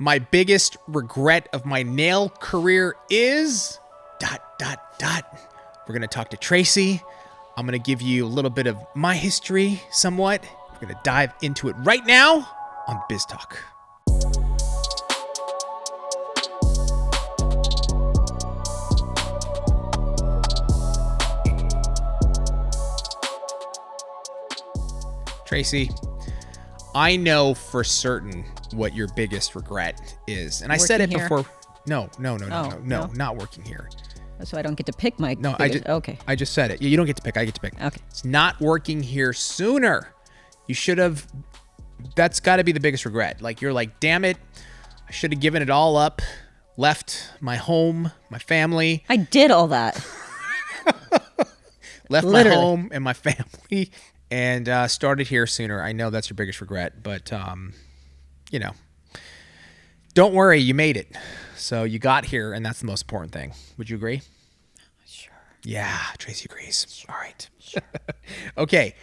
My biggest regret of my nail career is ... We're going to talk to Tracey. I'm going to give you a little bit of my history somewhat. We're going to dive into it right now on Biz Talk. Tracey, I know for certain what your biggest regret is. And I said it before. No, not working here. So I don't get to pick my... No, okay. I just said it. You don't get to pick. I get to pick. Okay. It's not working here sooner. You should have... That's got to be the biggest regret. Like, you're like, damn it. I should have given it all up. Left my home, my family. I did all that. Left Literally. my home and my family and started here sooner. I know that's your biggest regret, but, you know, don't worry. You made it. So you got here, and that's the most important thing. Would you agree? Sure. Yeah, Tracey agrees. Sure. All right. Sure. Okay.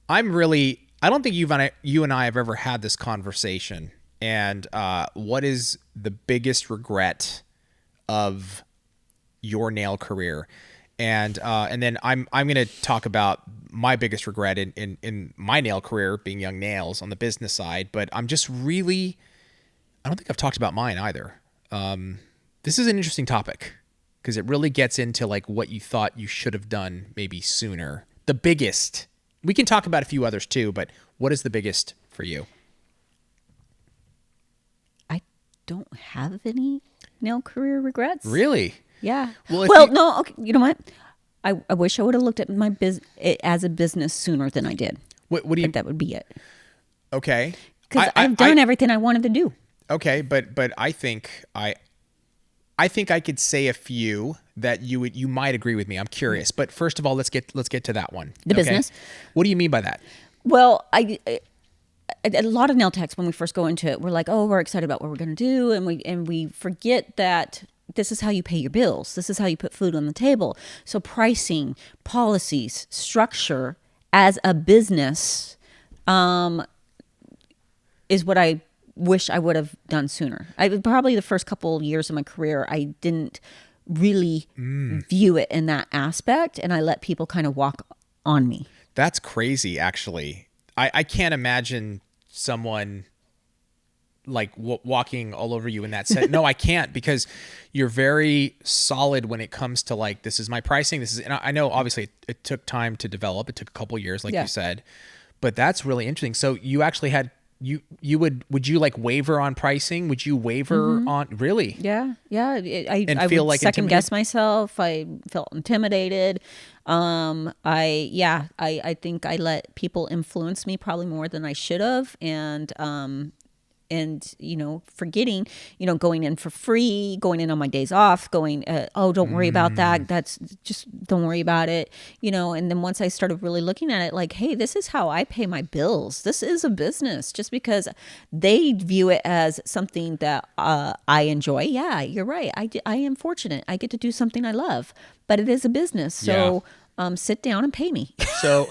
I don't think you and I have ever had this conversation. And what is the biggest regret of your nail career? And then I'm going to talk about my biggest regret in my nail career, being Young Nails on the business side. But I don't think I've talked about mine either. This is an interesting topic because it really gets into like what you thought you should have done maybe sooner. The biggest. We can talk about a few others too, but what is the biggest for you? I don't have any nail career regrets. Really? Yeah. Well, no. Okay. You know what? I wish I would have looked at my it as a business sooner than I did. What do you? But that would be it. Okay. Because I've done everything I wanted to do. Okay, but I think I could say a few that you might agree with me. I'm curious, but first of all, let's get to that one. The business. What do you mean by that? Well, a lot of nail techs when we first go into it, we're like, oh, we're excited about what we're going to do, and we forget that this is how you pay your bills. This is how you put food on the table. So pricing, policies, structure as a business is what I wish I would have done sooner. Probably the first couple of years of my career, I didn't really view it in that aspect, and I let people kind of walk on me. That's crazy, actually. I can't imagine someone like walking all over you in that set. No, I can't, because you're very solid when it comes to like, this is my pricing. And I know obviously it took time to develop. It took a couple of years, like you said, but that's really interesting. So you actually had, would you like waver on pricing? Would you waver on, really? Yeah. I feel would like second guess myself. I felt intimidated. I think I let people influence me probably more than I should have. And forgetting, going in for free, going in on my days off, don't worry about that. That's just, don't worry about it. And then once I started really looking at it like, hey, this is how I pay my bills. This is a business. Just because they view it as something that I enjoy. Yeah, you're right. I am fortunate. I get to do something I love, but it is a business. So sit down and pay me. So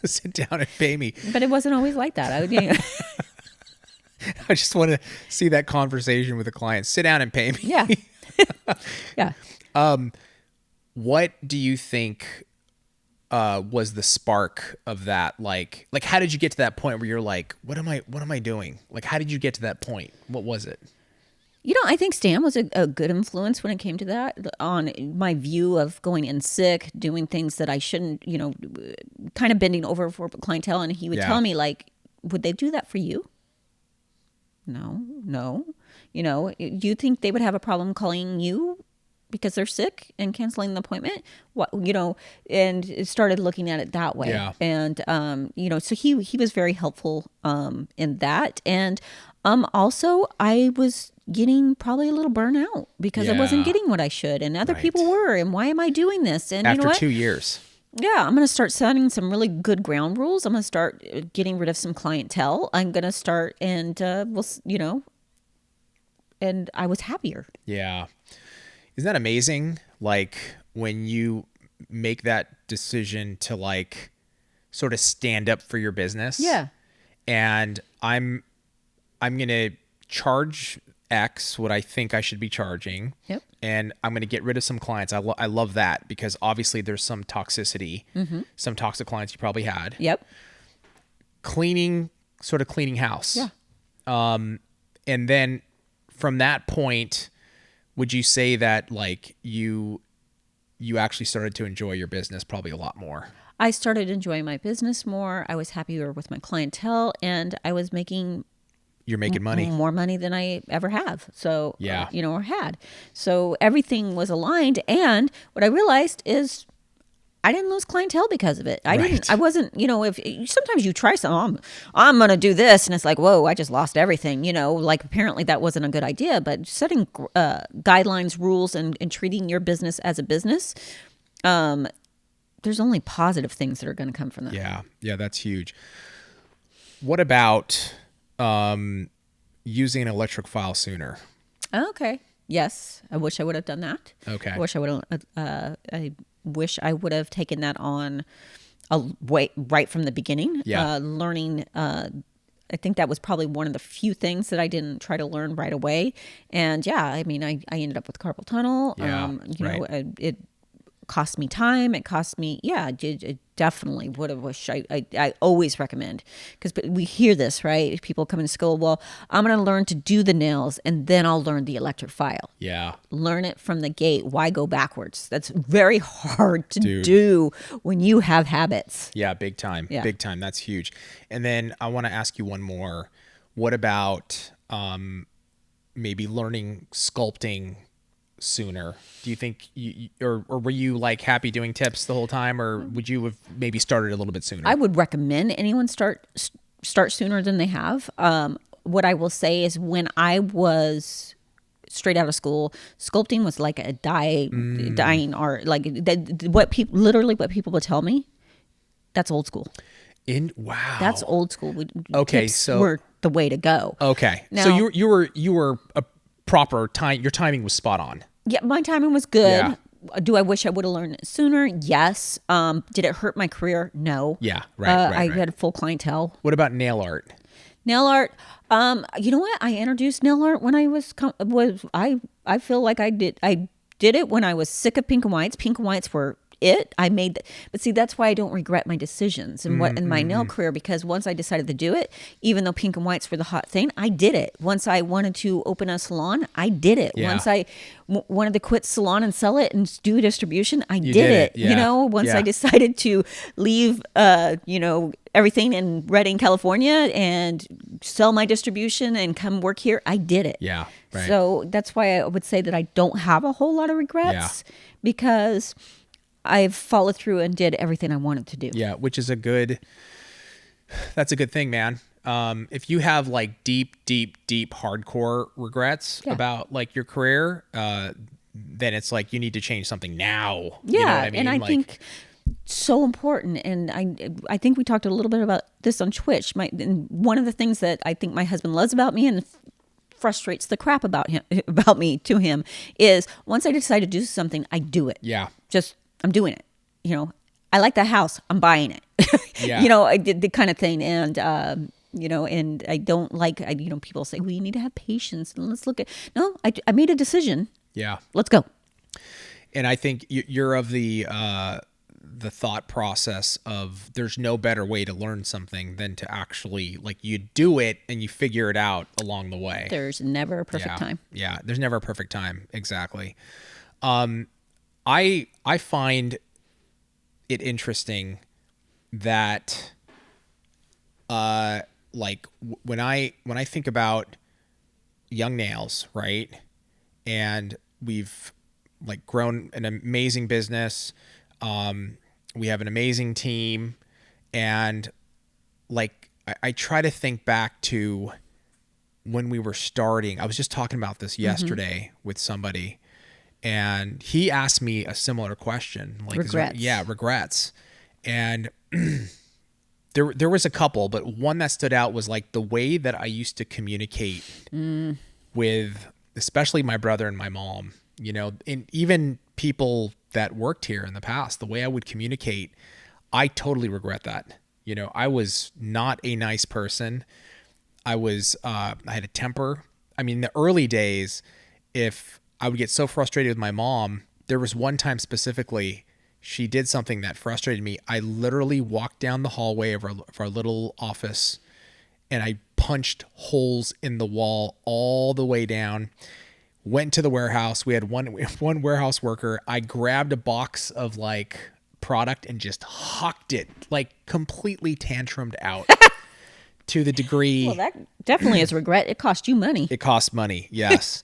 sit down and pay me. But it wasn't always like that. I just want to see that conversation with a client. Sit down and pay me. Yeah. Yeah. What do you think was the spark of that? Like how did you get to that point where you're like, what am I doing? Like, how did you get to that point? What was it? I think Stan was a good influence when it came to that, on my view of going in sick, doing things that I shouldn't, kind of bending over for clientele. And he would tell me, like, would they do that for you? No. You think they would have a problem calling you because they're sick and canceling the appointment? And it started looking at it that way. Yeah. And, so he was very helpful in that. And also I was getting probably a little burnout because I wasn't getting what I should, and other people were. And why am I doing this? And after you know what? 2 years. Yeah, I'm going to start setting some really good ground rules. I'm going to start getting rid of some clientele. I'm going to start and and I was happier. Yeah. Isn't that amazing? Like when you make that decision to like sort of stand up for your business. Yeah. And I'm going to charge X what I think I should be charging. Yep. And I'm going to get rid of some clients. I love that because obviously there's some toxicity, some toxic clients you probably had. Yep. Sort of cleaning house. Yeah. And then from that point, would you say that like you actually started to enjoy your business probably a lot more? I started enjoying my business more. I was happier with my clientele, and I was making You're making money. more money than I ever have. So, Yeah. or had. So everything was aligned. And what I realized is I didn't lose clientele because of it. I wasn't, if sometimes you try something, I'm going to do this. And it's like, whoa, I just lost everything, like apparently that wasn't a good idea. But setting guidelines, rules, and treating your business as a business, there's only positive things that are going to come from that. Yeah. Yeah. That's huge. What about using an electric file sooner? Okay. Yes. I wish I would have done that. Okay. I wish I would have taken that on right from the beginning. Yeah. Learning, I think that was probably one of the few things that I didn't try to learn right away. And yeah, I mean, I ended up with carpal tunnel. Yeah, It cost me time. It cost me, it definitely would have wished I always recommend, because we hear this, right? People come into school, well, I'm going to learn to do the nails and then I'll learn the electric file. Yeah. Learn it from the gate. Why go backwards? That's very hard to Dude. do when you have habits. Yeah. Big time. Yeah. Big time. That's huge. And then I want to ask you one more. What about maybe learning sculpting sooner? Do you think or were you like happy doing tips the whole time, or would you have maybe started a little bit sooner? I would recommend anyone start sooner than they have. What I will say is, when I was straight out of school, sculpting was like a dying art. Like what people would tell me, that's old school. Wow. That's old school. Okay, tips so were the way to go. Okay. Now, so you were a proper time. Your timing was spot on. Yeah, my timing was good. Yeah. Do I wish I would have learned it sooner? Yes. Did it hurt my career? No. Yeah. Right. I had full clientele. What about nail art? Nail art. You know what? I introduced nail art when I I feel like I did it when I was sick of pink and whites. Pink and whites were it. But see, that's why I don't regret my decisions in my nail career, because once I decided to do it, even though pink and whites were the hot thing, I did it. Once I wanted to open a salon, I did it. Yeah. Once I wanted to quit salon and sell it and do distribution, I did did it. it. Yeah. Once Yeah. I decided to leave, everything in Redding, California, and sell my distribution and come work here, I did it. Yeah. Right. So that's why I would say that I don't have a whole lot of regrets, because I've followed through and did everything I wanted to do. Yeah, which is that's a good thing, man. If you have like deep hardcore regrets about like your career, then it's like you need to change something now. Yeah, You know what I mean? and I think so important. And I think we talked a little bit about this on Twitch. And one of the things that I think my husband loves about me and frustrates the crap about me to him is, once I decide to do something, I do it. Yeah. I'm doing it. I like that house, I'm buying it. Yeah. I did the kind of thing. And, and I don't like, people say, well, you need to have patience and let's look at, no, I made a decision. Yeah. Let's go. And I think you're of the thought process of there's no better way to learn something than to actually, like, you do it and you figure it out along the way. There's never a perfect time. Yeah. There's never a perfect time. Exactly. I find it interesting that, when I think about Young Nails, right? And we've like grown an amazing business. We have an amazing team, and like, I try to think back to when we were starting. I was just talking about this yesterday with somebody, and he asked me a similar question. Like, regrets. Regrets. And there was a couple, but one that stood out was like the way that I used to communicate with, especially my brother and my mom, and even people that worked here in the past. The way I would communicate, I totally regret that. I was not a nice person. I had a temper. I mean, the early days, if I would get so frustrated with my mom, there was one time specifically, she did something that frustrated me. I literally walked down the hallway of our little office and I punched holes in the wall all the way down. Went to the warehouse. We had one warehouse worker. I grabbed a box of like product and just hucked it, like completely tantrumed out to the degree. Well, that definitely is regret. It cost you money. It cost money. Yes.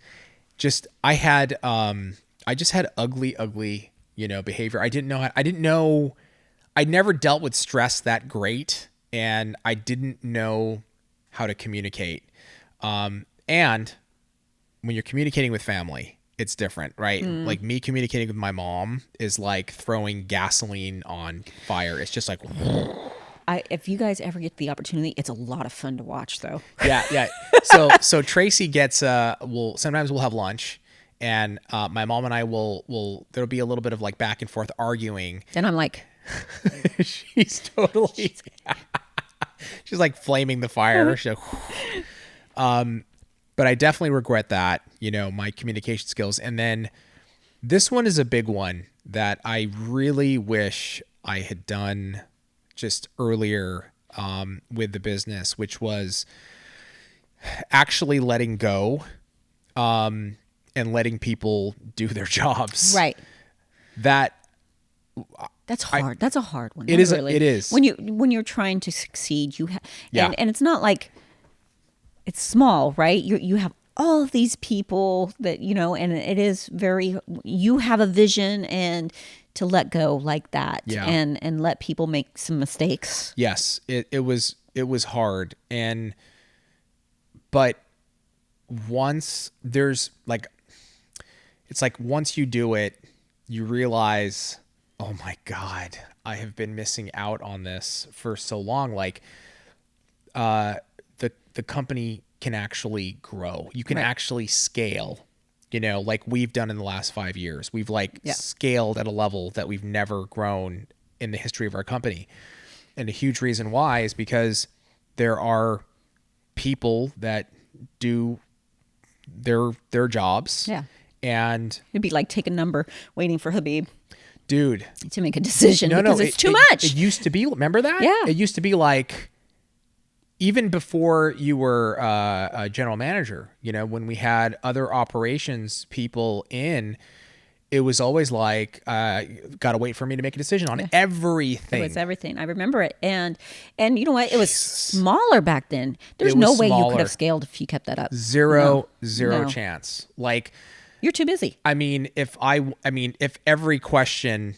I just had ugly, behavior. I never dealt with stress that great, and I didn't know how to communicate. And when you're communicating with family, it's different, right? Like me communicating with my mom is like throwing gasoline on fire. It's just like, If you guys ever get the opportunity, it's a lot of fun to watch, though. yeah. So Tracey gets, sometimes we'll have lunch, and my mom and I there'll be a little bit of like back and forth arguing. And I'm like, she's totally, she's like flaming the fire. But I definitely regret that, my communication skills. And then this one is a big one that I really wish I had done just earlier with the business, which was actually letting go and letting people do their jobs. right. That's hard. That's a hard one. It is. It is. When you're trying to succeed, Yeah. and it's not like it's small, right? You have all of these people that, and it is you have a vision, and to let go like that, Yeah. and let people make some mistakes. Yes, it was hard, but once there's like, it's like once you do it, you realize, oh my God, I have been missing out on this for so long. Like, the company can actually grow. You can actually scale. Like we've done in the last 5 years. We've scaled at a level that we've never grown in the history of our company. And a huge reason why is because there are people that do their jobs. Yeah. And It'd be like take a number waiting for Habib dude, to make a decision because it's too much. It used to be, remember that? Yeah. It used to be like, even before you were a general manager, when we had other operations people in, it was always like, got to wait for me to make a decision on everything. It was everything. I remember it. And you know what? It was smaller back then. There's no way you could have scaled if you kept that up. Zero No. chance. Like, you're too busy. I mean, if every question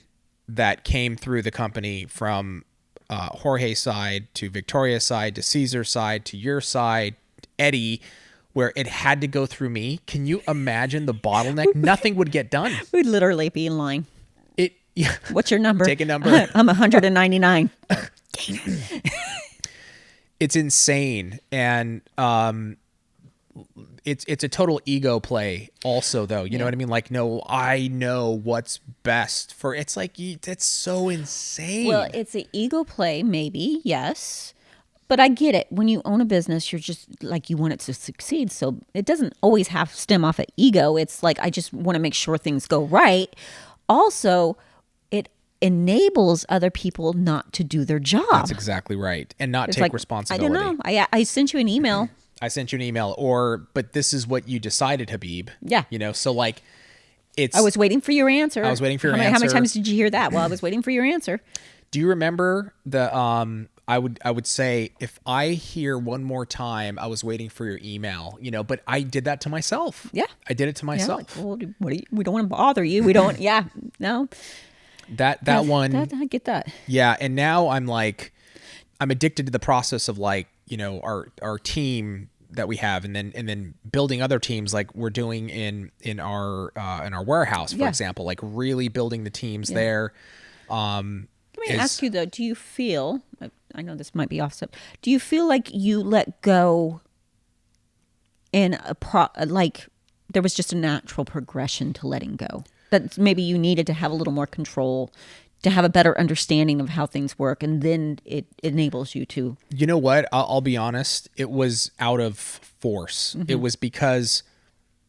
that came through the company from Jorge's side to Victoria's side to Caesar's side to your side, Eddie, where it had to go through me, can you imagine the bottleneck? Nothing would get done. We'd literally be in line. Yeah. What's your number? Take a number. I'm 199. It's insane. And it's a total ego play also, though. You know what I mean? Like, no, I know what's best for, it's like, that's so insane. Well, it's an ego play, maybe, yes. But I get it. When you own a business, you're just like, you want it to succeed. So it doesn't always have to stem off of ego. It's like, I just want to make sure things go right. Also, it enables other people not to do their job. That's exactly right. And not take responsibility. I don't know. I sent you an email. I sent you an email, but this is what you decided, Habib. Yeah. So like, I was waiting for your answer. I was waiting for your answer. How many times did you hear that? Well, I was waiting for your answer. Do you remember I would say, if I hear one more time, I was waiting for your email, but I did that to myself. Yeah. I did it to myself. Yeah, like, well, we don't want to bother you. We don't. Yeah. No. That one. I get that. Yeah. And now I'm addicted to the process of like, our team that we have, and then building other teams like we're doing in our warehouse, for example, like really building the teams there. Let me ask you though, do you feel, I know this might be offset, do you feel like you let go in like there was just a natural progression to letting go? That maybe you needed to have a little more control to have a better understanding of how things work, and then it enables you to. You know what? I'll be honest. It was out of force. It was because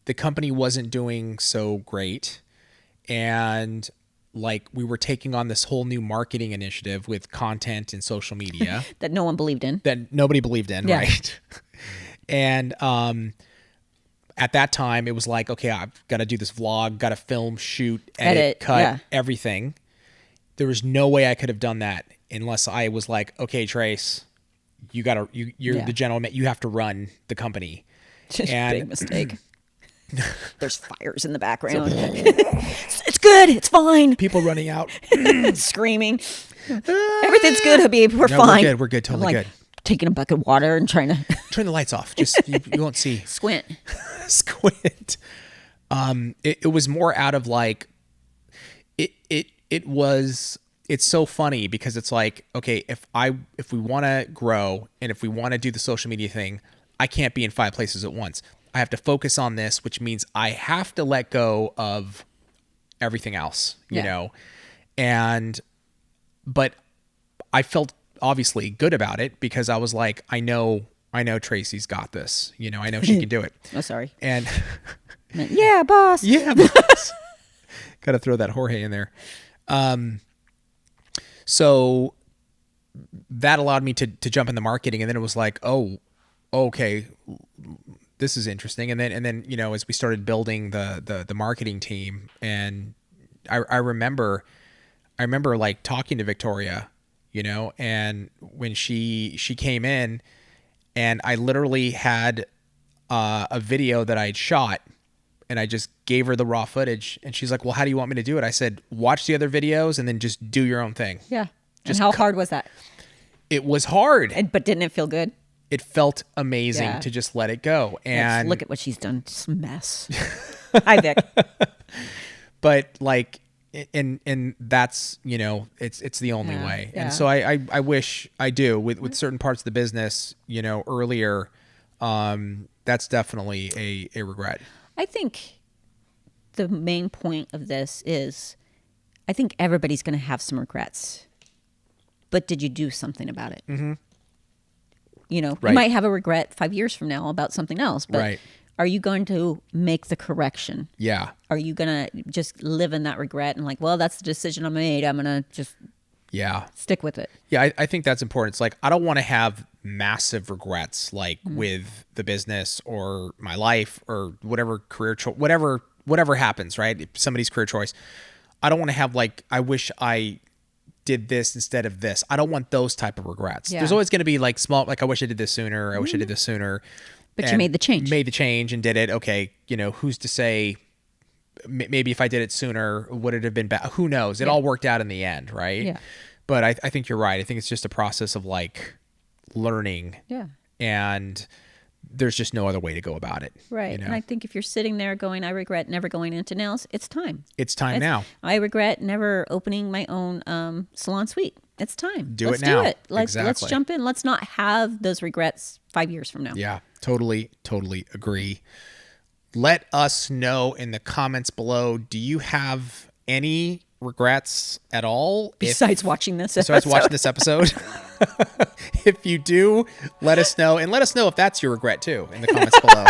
the company wasn't doing so great, and like we were taking on this whole new marketing initiative with content and social media That no one believed in. that nobody believed in, Yeah. right? And at that time, it was like, okay, I've got to do this vlog, got to film, shoot, edit, cut, yeah. everything. There was no way I could have done that unless I was like, okay, Trace, you're Yeah. the general, you have to run the company. And Big mistake. There's fires in the background. It's good. It's fine. people running out. Screaming. Everything's good, Habib. We're No, fine. we're good, totally I'm good. taking a bucket of water and trying to Turn the lights off. Just you won't see. squint. Squint. It was more out of like, it's so funny because it's like, okay, if we want to grow and if we want to do the social media thing, I can't be in 5 places at once. I have to focus on this, which means I have to let go of everything else, you Yeah. know? But I felt obviously good about it because I was like, I know Tracy's got this, you know, I know she can do it. Oh, sorry. And Yeah, boss. yeah, boss. Got to throw that Jorge in there. So that allowed me to jump in the marketing, and then it was like, oh, okay, this is interesting. And then you know, as we started building the marketing team, and I remember like talking to Victoria, you know, and when she came in, and I literally had a video that I'd shot. And I just gave her the raw footage, and she's like, well, how do you want me to do it? I said, watch the other videos and then just do your own thing. Yeah. Just and how hard was that? It was hard. But didn't it feel good? It felt amazing Yeah. to just let it go. And Look at what she's done. Just a mess. Hi, Vic. but like, and that's, you know, it's the only Yeah, way. yeah. And so I wish I do with certain parts of the business, you know, earlier, that's definitely a regret. I think the main point of this is I think everybody's going to have some regrets. But did you do something about it? Mm-hmm. You know, Right. you might have a regret 5 years from now about something else, but Right. are you going to make the correction? Yeah. Are you going to just live in that regret and like, well, that's the decision I made. I'm going to just Yeah. stick with it. Yeah, I think that's important. It's like, I don't want to have massive regrets, like with the business or my life or whatever career choice, whatever happens, right? If somebody's career choice. I don't want to have like, I wish I did this instead of this. I don't want those type of regrets. Yeah. There's always going to be like small, like I wish I did this sooner. I wish I did this sooner. But you And made the change. Made the change and did it. Okay, you know, who's to say? Maybe if I did it sooner, would it have been bad? Who knows? It all worked out in the end, right? Yeah. But I think you're right. I think it's just a process of like learning. Yeah. And there's just no other way to go about it. Right. You know? And I think if you're sitting there going, I regret never going into nails, it's time. It's time now. I regret never opening my own salon suite. It's time. Do Let's it now. do it. Let's Exactly. jump in. Let's not have those regrets 5 years from now. Yeah, totally agree. Let us know in the comments below. Do you have any regrets at all? Besides watching this Besides episode. watching this episode? If you do, let us know. And let us know if that's your regret too in the comments below.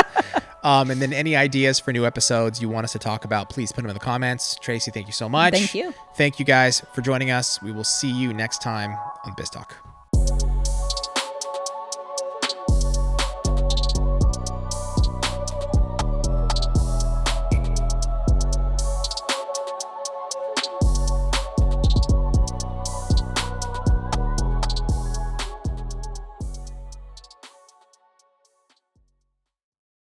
And then any ideas for new episodes you want us to talk about, please put them in the comments. Tracy, thank you so much. Thank you. Thank you guys for joining us. We will see you next time on Biz Talk.